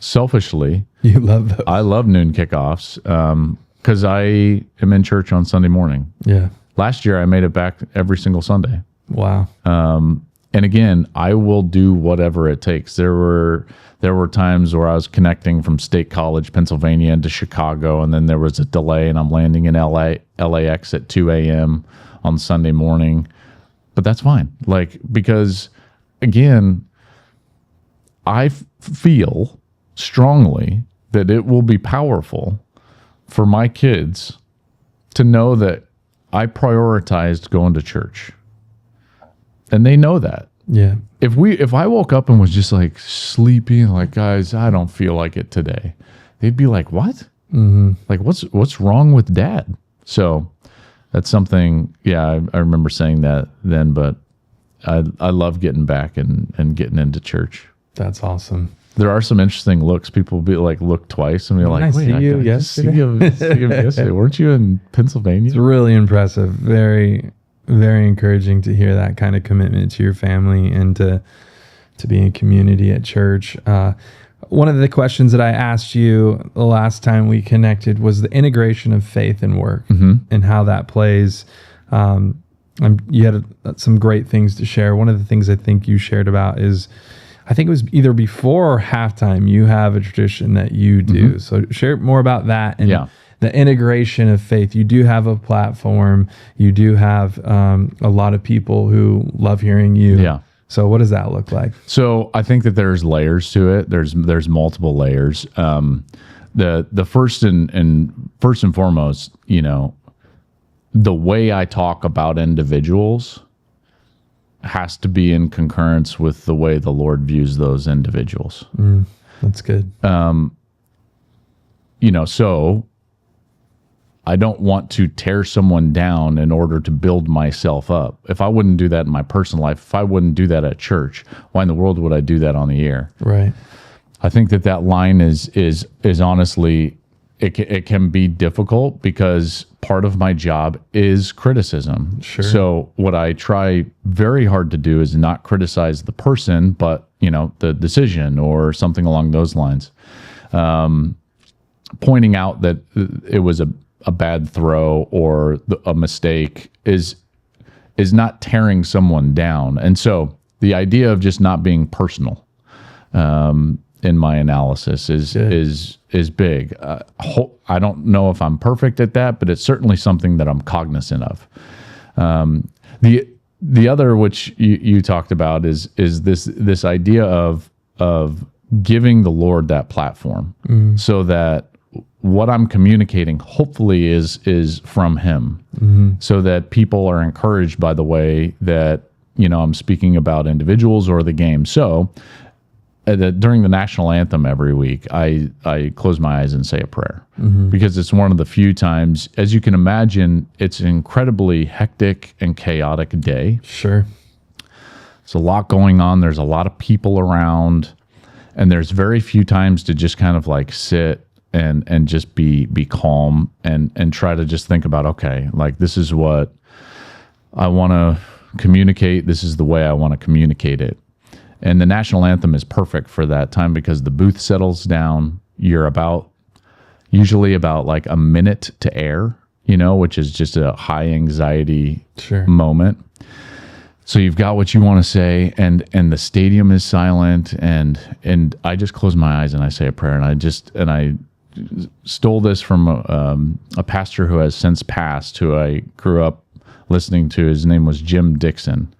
Selfishly,
you love those.
I love noon kickoffs. Because I am in church on Sunday morning.
Yeah.
Last year, I made it back every single Sunday.
Wow.
And again, I will do whatever it takes. There were times where I was connecting from State College, Pennsylvania, into Chicago, and then there was a delay, and I'm landing in LAX at 2 a.m. on Sunday morning. But that's fine. Because again, I feel strongly that it will be powerful for my kids to know that I prioritized going to church. And they know that.
Yeah.
If I woke up and was just like sleepy and like, guys, I don't feel like it today, they'd be like, what? Like, what's wrong with dad? So that's something, I remember saying that then, but I love getting back and getting into church.
That's awesome.
There are some interesting looks. People will be like, look twice and be like,
I see you yesterday.
Weren't you in Pennsylvania?
It's really impressive. Very, very encouraging to hear that kind of commitment to your family and to be in community at church. One of the questions that I asked you the last time we connected was the integration of faith and work and how that plays. You had some great things to share. One of the things I think you shared about is, I think it was either before or halftime, you have a tradition that you do. So share more about that and the integration of faith. You do have a platform. You do have a lot of people who love hearing you.
Yeah.
So what does that look like?
So I think that there's layers to it. There's multiple layers. The first and foremost, the way I talk about individuals has to be in concurrence with the way the Lord views those individuals.
That's good.
So I don't want to tear someone down in order to build myself up. If I wouldn't do that in my personal life, if I wouldn't do that at church, why in the world would I do that on the air?
Right.
I think that line is honestly, it can be difficult because part of my job is criticism.
Sure.
So what I try very hard to do is not criticize the person, but the decision or something along those lines. Pointing out that it was a bad throw or a mistake is not tearing someone down. And so the idea of just not being personal in my analysis is big. I don't know if I'm perfect at that, but it's certainly something that I'm cognizant of. The other, which you talked about, is this idea of giving the Lord that platform, so that what I'm communicating hopefully is from Him, so that people are encouraged by the way that I'm speaking about individuals or the game. So during the national anthem every week, I close my eyes and say a prayer, because it's one of the few times, as you can imagine, it's an incredibly hectic and chaotic day.
Sure.
There's a lot going on. There's a lot of people around, and there's very few times to just kind of like sit and just be calm and try to just think about, okay, like this is what I want to communicate. This is the way I want to communicate it. And the national anthem is perfect for that time because the booth settles down. You're usually about like a minute to air, which is just a high anxiety moment. So you've got what you want to say, and the stadium is silent, and I just close my eyes and I say a prayer, and I stole this from a pastor who has since passed, who I grew up listening to. His name was Jim Dixon.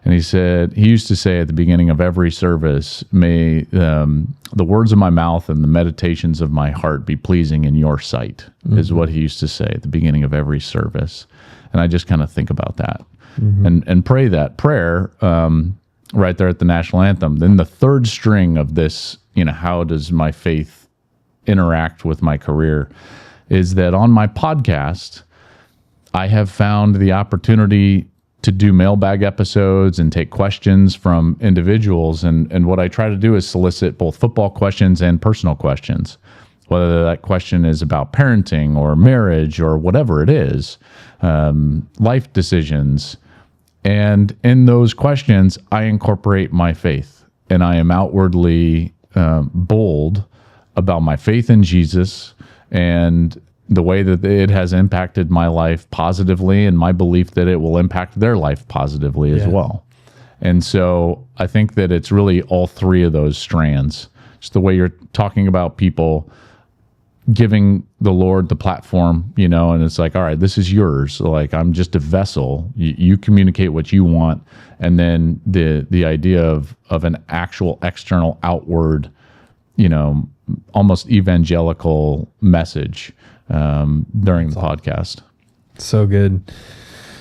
And he used to say at the beginning of every service, may the words of my mouth and the meditations of my heart be pleasing in your sight, is what he used to say at the beginning of every service. And I just kind of think about that and pray that prayer right there at the national anthem. Then the third string of this, how does my faith interact with my career, is that on my podcast, I have found the opportunity to do mailbag episodes and take questions from individuals. And what I try to do is solicit both football questions and personal questions, whether that question is about parenting or marriage or whatever it is, life decisions. And in those questions, I incorporate my faith, and I am outwardly bold about my faith in Jesus and the way that it has impacted my life positively, and my belief that it will impact their life positively as well. And so I think that it's really all three of those strands. Just the way you're talking about people giving the Lord the platform, and it's like, all right, this is yours. Like, I'm just a vessel. You communicate what you want. And then the idea of an actual external outward, almost evangelical message during the podcast.
So good.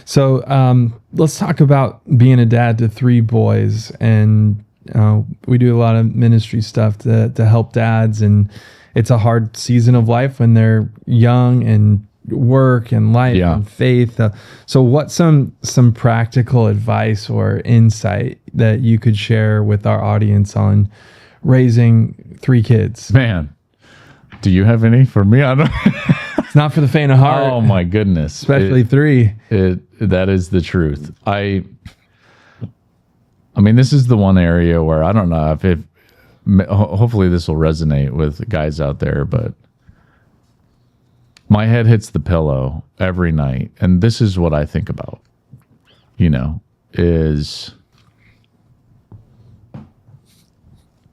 So let's talk about being a dad to 3 boys. And we do a lot of ministry stuff to help dads. And it's a hard season of life when they're young, and work and life and faith. So what's some practical advice or insight that you could share with our audience on raising 3 kids?
Man, do you have any for me? I don't.
It's not for the faint of heart.
Oh my goodness.
Especially 3.
That is the truth. I mean, this is the one area where I don't know if hopefully this will resonate with guys out there, but my head hits the pillow every night, and this is what I think about,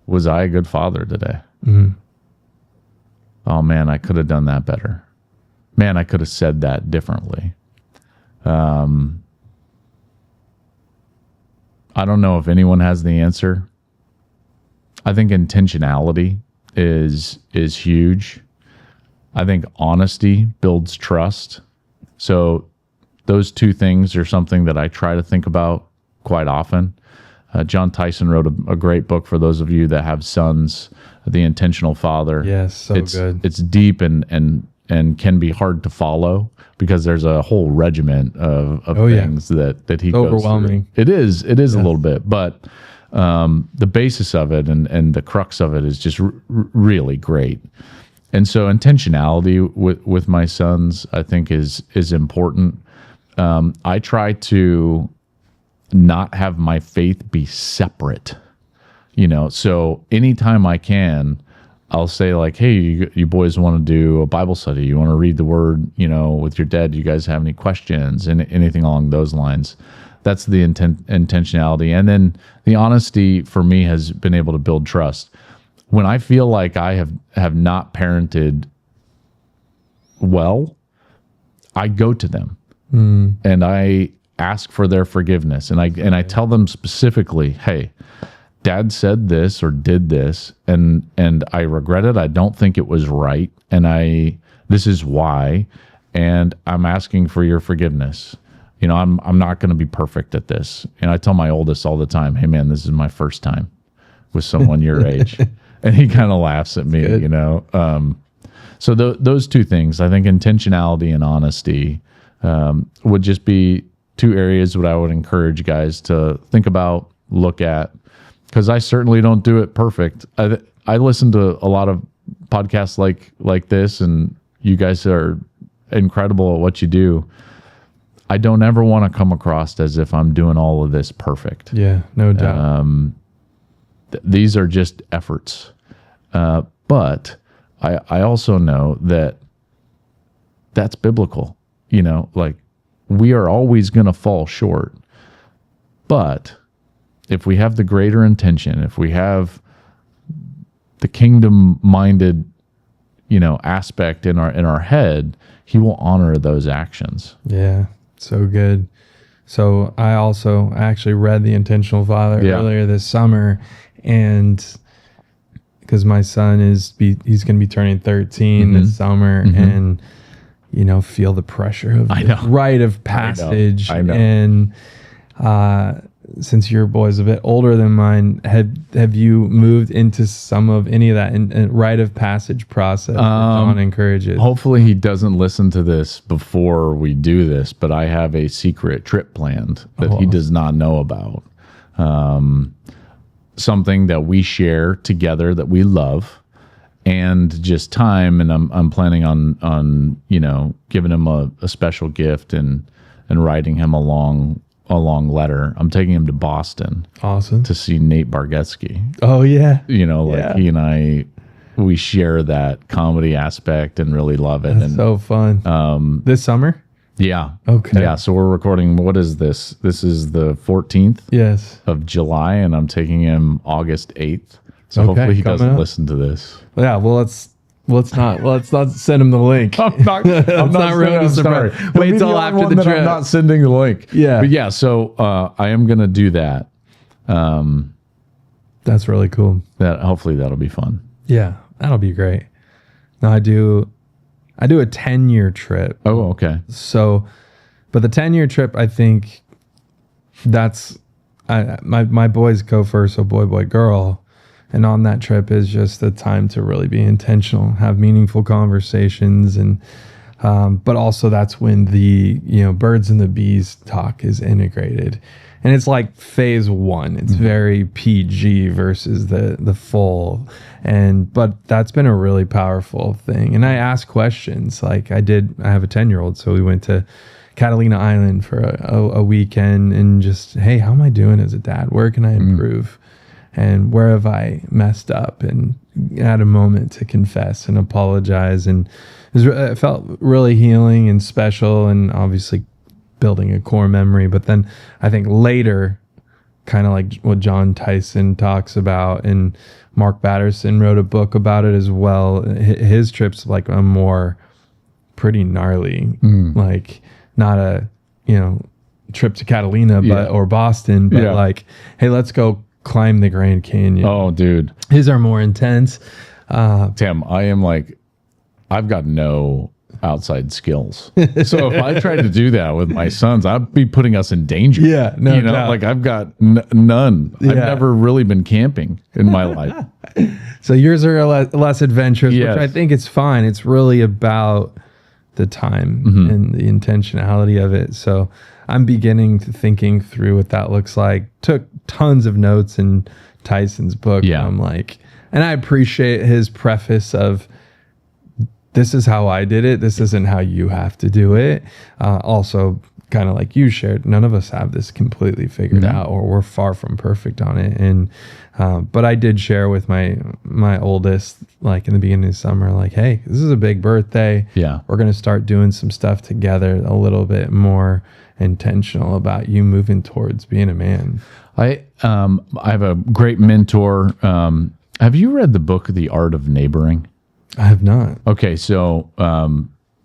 was I a good father today? Oh man, I could have done that better. Man, I could have said that differently. I don't know if anyone has the answer. I think intentionality is huge. I think honesty builds trust. So those 2 things are something that I try to think about quite often. John Tyson wrote a great book for those of you that have sons, The Intentional Father.
Yes, good.
It's deep and can be hard to follow because there's a whole regiment of things that he goes
overwhelming.
Through. It is a little bit, but the basis of it and the crux of it is just really great. And so intentionality with my sons, I think is important. I try to not have my faith be separate, so anytime I can, I'll say like, hey, you boys want to do a Bible study? You want to read the word, with your dad? Do you guys have any questions and anything along those lines? That's the intentionality. And then the honesty for me has been able to build trust. When I feel like I have not parented well, I go to them and I ask for their forgiveness. And I tell them specifically, hey, Dad said this or did this, and I regret it. I don't think it was right. And this is why, and I'm asking for your forgiveness. you know, I'm not going to be perfect at this. And I tell my oldest all the time, hey man, this is my first time with someone your age. And he kind of laughs at me, you know? So those two things, I think intentionality and honesty would just be two areas that I would encourage guys to think about, look at, because I certainly don't do it perfect. I listen to a lot of podcasts like this, and you guys are incredible at what you do. I don't ever want to come across as if I'm doing all of this perfect.
Yeah, no doubt.
These are just efforts. But I also know that that's biblical. You know, like we are always going to fall short. But if we have the greater intention, if we have the kingdom-minded, you know, aspect in our head, he will honor those actions.
Yeah, so good. So I actually read The Intentional Father earlier this summer, and because my son he's going to be turning 13 this summer, and you know, feel the pressure of the rite of passage.
I know.
And since your boy's a bit older than mine, have you moved into any of that in rite of passage process that John encourages?
Hopefully he doesn't listen to this before we do this, but I have a secret trip planned that he does not know about. Something that we share together that we love, and just time. And I'm planning on you know, giving him a special gift and writing him a long letter. I'm taking him to Boston.
Awesome.
To see Nate Bargatze.
Oh yeah.
You know, like he and we share that comedy aspect and really love it.
That's so fun. This summer?
Yeah.
Okay.
Yeah. So we're recording, what is this? This is the 14th of July, and I'm taking him August 8th. So hopefully he doesn't listen to this.
Yeah. Well, let's not send him the link.
I'm not ruining the surprise.
Wait till after the trip.
I'm not sending the link.
Yeah.
But yeah, so I am going to do that.
That's really cool.
Hopefully that'll be fun.
Yeah, that'll be great. Now I do a 10-year trip.
Oh, okay.
So, but the 10-year trip, I think that's my boys go first. So boy, girl. And on that trip is just the time to really be intentional, have meaningful conversations, and but also that's when the, you know, birds and the bees talk is integrated, and it's like phase one. It's very PG versus the full, but that's been a really powerful thing. And I ask questions like I have a 10-year-old, so we went to Catalina Island for a weekend and just, hey, how am I doing as a dad? Where can I improve? And where have I messed up? And had a moment to confess and apologize. And it felt really healing and special, and obviously building a core memory. But then I think later, kind of like what John Tyson talks about, and Mark Batterson wrote a book about it as well. His trip's like a more pretty gnarly, like not a, you know, trip to Catalina or Boston, but like, hey, let's go climb the Grand Canyon.
Oh, dude.
His are more intense.
Tim, I've got no outside skills. So if I tried to do that with my sons, I'd be putting us in danger.
Yeah, no
you know,
doubt.
like I've got none. I've never really been camping in my life.
So yours are less adventurous,
Yes.
which I think it's fine. It's really about the time and the intentionality of it. So I'm beginning to thinking through what that looks like. Took tons of notes in Tyson's book.
Yeah.
I'm like, and I appreciate his preface of, this is how I did it. This isn't how you have to do it. Also, kind of like you shared, none of us have this completely figured out, or we're far from perfect on it. And but I did share with my oldest, like in the beginning of summer, like, hey, this is a big birthday.
Yeah,
we're gonna start doing some stuff together, a little bit more intentional about you moving towards being a man. I have a great mentor. Have you read the book The Art of Neighboring? I have not.
Okay, so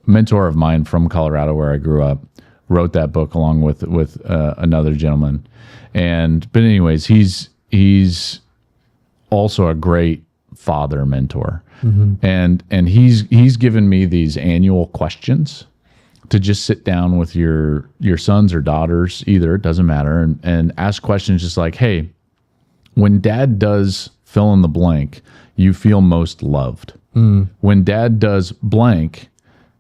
mentor of mine from Colorado, where I grew up, wrote that book along with another gentleman. But anyways, he's also a great father mentor, and he's given me these annual questions to just sit down with your sons or daughters, either, it doesn't matter, and ask questions just like, hey, when dad does fill in the blank, you feel most loved. When dad does blank,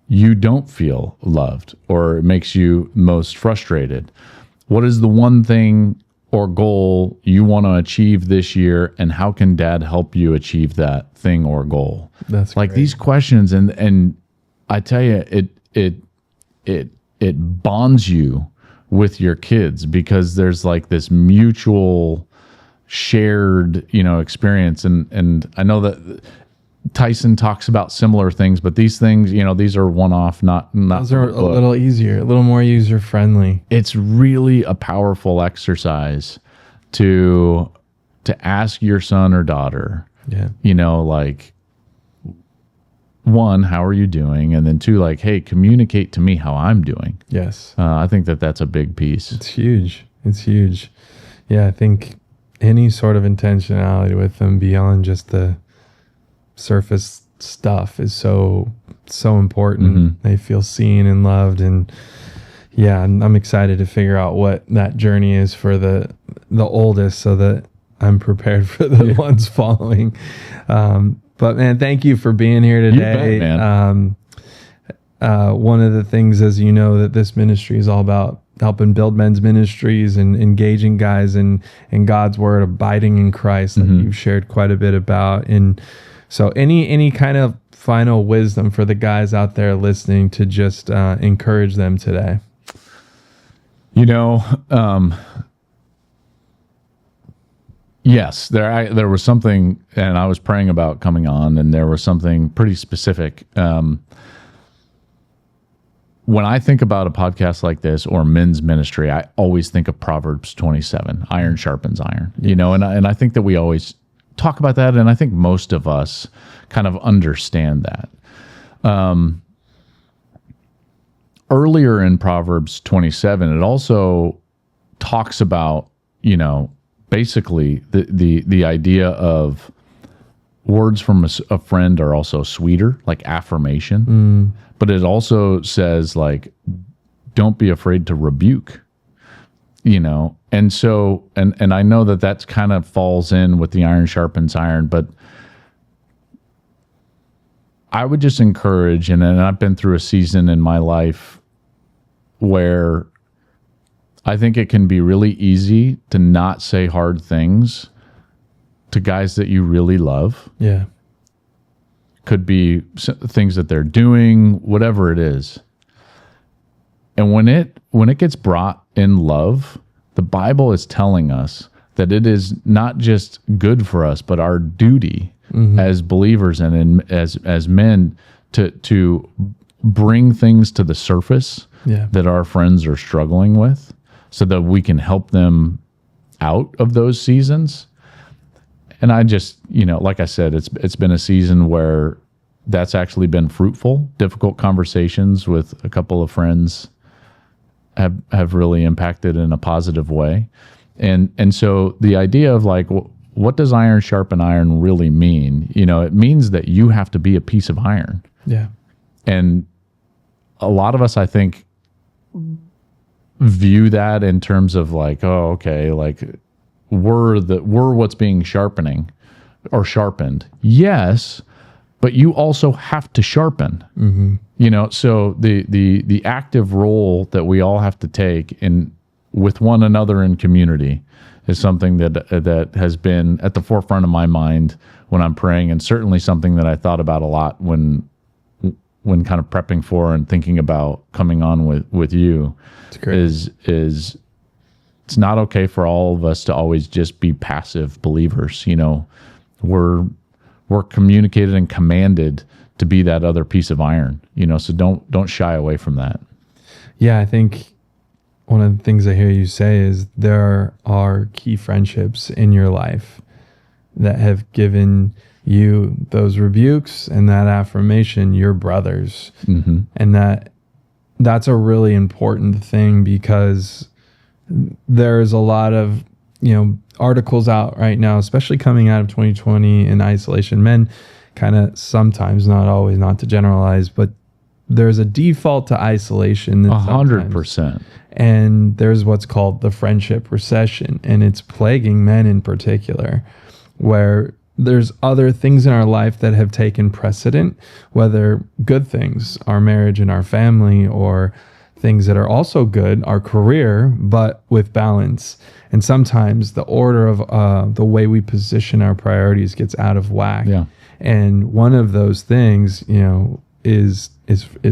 you don't feel loved, or it makes you most frustrated. What is the one thing or goal you want to achieve this year, and how can dad help you achieve that thing or goal?
That's
like
great.
These questions, and I tell you, it bonds you with your kids, because there's like this mutual shared, experience. And I know that Tyson talks about similar things, but these things, these are one-off, not
those are a little easier, a little more user-friendly.
It's really a powerful exercise to ask your son or daughter, like, one, how are you doing? And then two, like, hey, communicate to me how I'm doing.
Yes.
I think that's a big piece.
It's huge. It's huge. Yeah, I think any sort of intentionality with them beyond just the surface stuff is so important. They feel seen and loved, and I'm excited to figure out what that journey is for the oldest, so that I'm prepared for the ones following. But man, thank you for being here today.
You bet, man.
One of the things, as you know, that this ministry is all about helping build men's ministries and engaging guys in God's word, abiding in Christ, that you've shared quite a bit about. And so any kind of final wisdom for the guys out there listening to just encourage them today?
Yes, there was something, and I was praying about coming on, and there was something pretty specific. When I think about a podcast like this or men's ministry, I always think of Proverbs 27, iron sharpens iron, and I think that we always talk about that, and I think most of us kind of understand that. Earlier in Proverbs 27, it also talks about, basically the idea of words from a friend are also sweeter, like affirmation. But it also says, like, don't be afraid to rebuke, And so, and I know that that's kind of falls in with the iron sharpens iron, but I would just encourage, and I've been through a season in my life where I think it can be really easy to not say hard things to guys that you really love.
Yeah.
Could be things that they're doing, whatever it is. And when it gets brought in love, the Bible is telling us that it is not just good for us, but our duty as believers and as men to bring things to the surface that our friends are struggling with, so that we can help them out of those seasons. And I just, like I said, it's been a season where that's actually been fruitful. Difficult conversations with a couple of friends have really impacted in a positive way. And so the idea of, like, what does iron sharpen iron really mean? It means that you have to be a piece of iron.
Yeah.
And a lot of us, I think, view that in terms of, like, oh, okay, like we're what's being sharpened. Yes, but you also have to sharpen. So the active role that we all have to take with one another in community is something that has been at the forefront of my mind when I'm praying, and certainly something that I thought about a lot when kind of prepping for and thinking about coming on with you.
It's great.
Is it's not okay for all of us to always just be passive believers. We're communicated and commanded to be that other piece of iron, so don't shy away from that.
Yeah, I think one of the things I hear you say is there are key friendships in your life that have given you those rebukes and that affirmation, your brothers. And that's a really important thing, because there's a lot of, articles out right now, especially coming out of 2020 in isolation. Men kind of sometimes, not always, not to generalize, but there's a default to isolation.
100%.
And there's what's called the friendship recession, and it's plaguing men in particular, where there's other things in our life that have taken precedent, whether good things, our marriage and our family, or things that are also good, our career, but with balance. And sometimes the order of the way we position our priorities gets out of whack.
Yeah.
And one of those things, is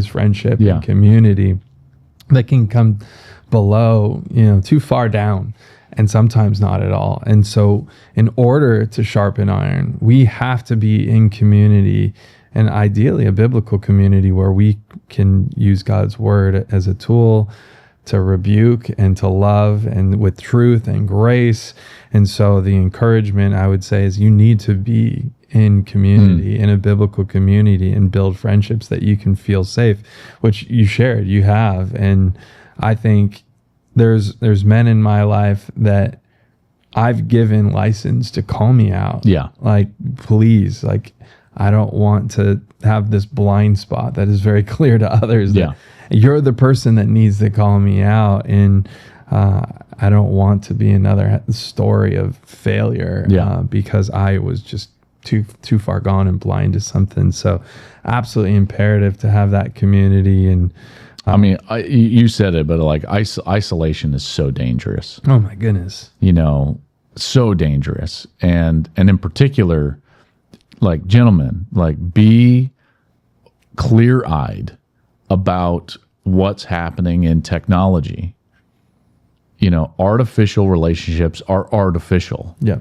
friendship and community that can come below, too far down, and sometimes not at all. And so in order to sharpen iron, we have to be in community, and ideally a biblical community where we can use God's word as a tool to rebuke and to love, and with truth and grace. And so the encouragement, I would say, is you need to be in community, in a biblical community, and build friendships that you can feel safe, which you shared, you have. And I think there's men in my life that I've given license to call me out.
Yeah.
Like, please, like, I don't want to have this blind spot that is very clear to others. That you're the person that needs to call me out. And I don't want to be another story of failure because I was just too far gone and blind to something. So absolutely imperative to have that community. And
I mean, you said it, but like isolation is so dangerous.
Oh my goodness.
So dangerous. And in particular, like, gentlemen, like, be clear-eyed about what's happening in technology. Artificial relationships are artificial.
Yeah.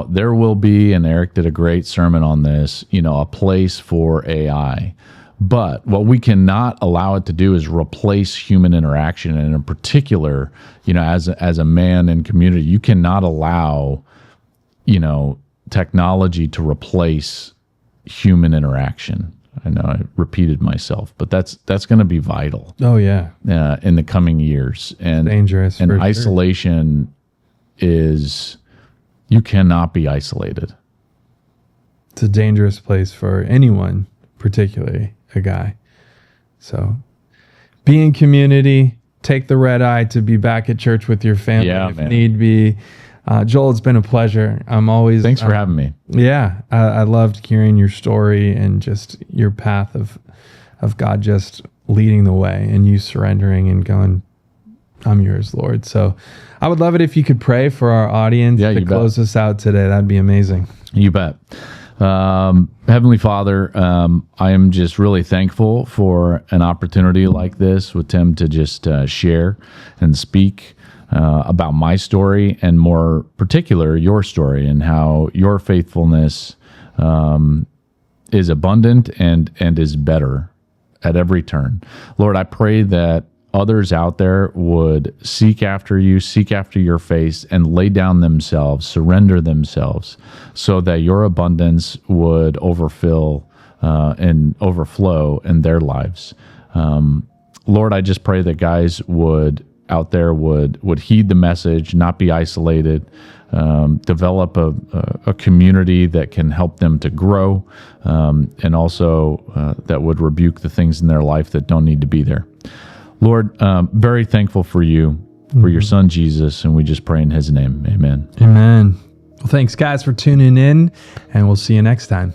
There will be, and Eric did a great sermon on this, a place for AI. But what we cannot allow it to do is replace human interaction. And in particular, as a man in community, you cannot allow, technology to replace human interaction. I know I repeated myself, but that's going to be vital.
Oh yeah.
In the coming years. And
dangerous.
And isolation is, you cannot be isolated.
It's a dangerous place for anyone, particularly a guy. So be in community, take the red eye to be back at church with your family if need be. Joel, it's been a pleasure. Thanks
for having me.
Yeah. I loved hearing your story and just your path of God just leading the way and you surrendering and going, I'm yours, Lord. So I would love it if you could pray for our audience to close us out today. That'd be amazing.
You bet. Heavenly Father, I am just really thankful for an opportunity like this with Tim to just share and speak about my story, and more particular, your story, and how your faithfulness is abundant and is better at every turn. Lord, I pray that others out there would seek after you, seek after your face, and lay down themselves, surrender themselves, so that your abundance would overfill and overflow in their lives. Lord, I just pray that guys out there would heed the message, not be isolated, develop a community that can help them to grow, and also that would rebuke the things in their life that don't need to be there. Lord, very thankful for you, for your son, Jesus, and we just pray in his name. Amen.
Amen. Well, thanks, guys, for tuning in, and we'll see you next time.